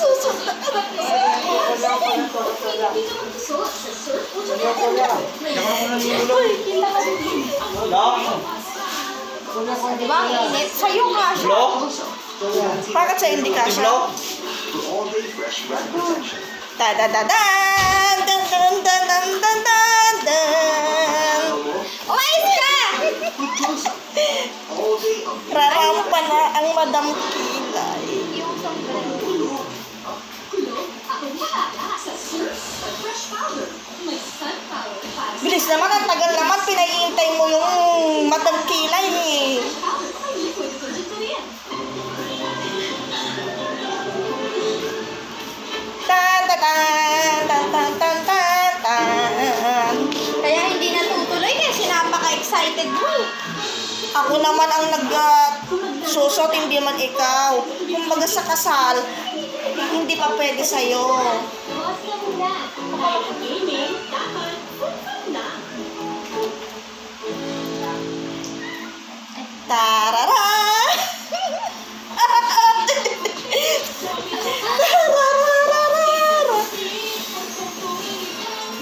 Susot na anak ko sa akin. Diba ang init? Sa'yo kasha. Bakit sa'yo hindi kasha? Ta-da-da-dan! Dan-dan-dan-dan-dan-dan! Umayos ka! Rarampa na ang Madam Kilay. Bilis naman, ang tagal naman. Pinahihintay mo yung Madam Kilay eh. Tan-tan-tan-tan-tan-tan. Kaya hindi natutuloy kasi napaka-excited mo. Ako naman ang nag-susot, hindi man ikaw. Kumbaga sa kasal, hindi pa pwede sa'yo. Tarara!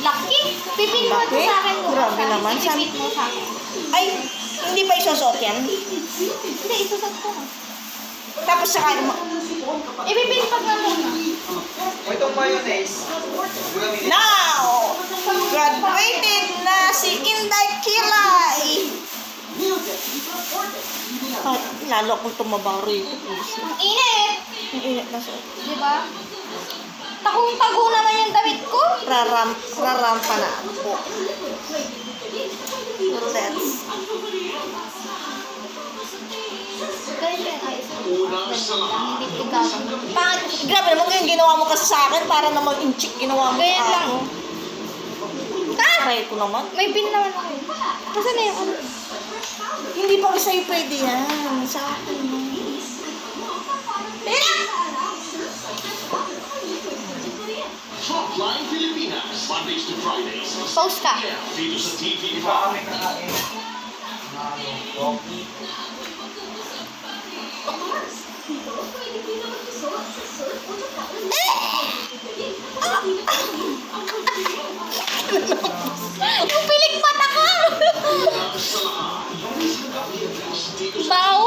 Lucky. Pipin mo ito sa akin. Grabe naman. Pipin mo sa akin. Ay, hindi pa isusot yan? Hindi, isusot ko. Tapos saka Ipipin pag naman na. Itong mayonnaise. now, graduated na si Inday Kilay. At lalo akong tumabang rito. Ang init. Ang init na siya. Diba? Takong-tago naman yung damit ko. Rarampa na ako. Let's. Ganyan yung ayos ko. Hindi tigawan. Pangit. Grabe naman yung ginawa mo kasi sa akin. Para naman inchik ginawa mo Ganyan sa lang. ako. Try ko naman. May bin naman ako. Kasi na yung ano. Hindi pa sa'yo pwede yan. Sa akin. Hotline Pilipinas, Mondays to Fridays. Post ka. Dito sa TV5. Kami kakain. Yung pilik mata ko. Bao.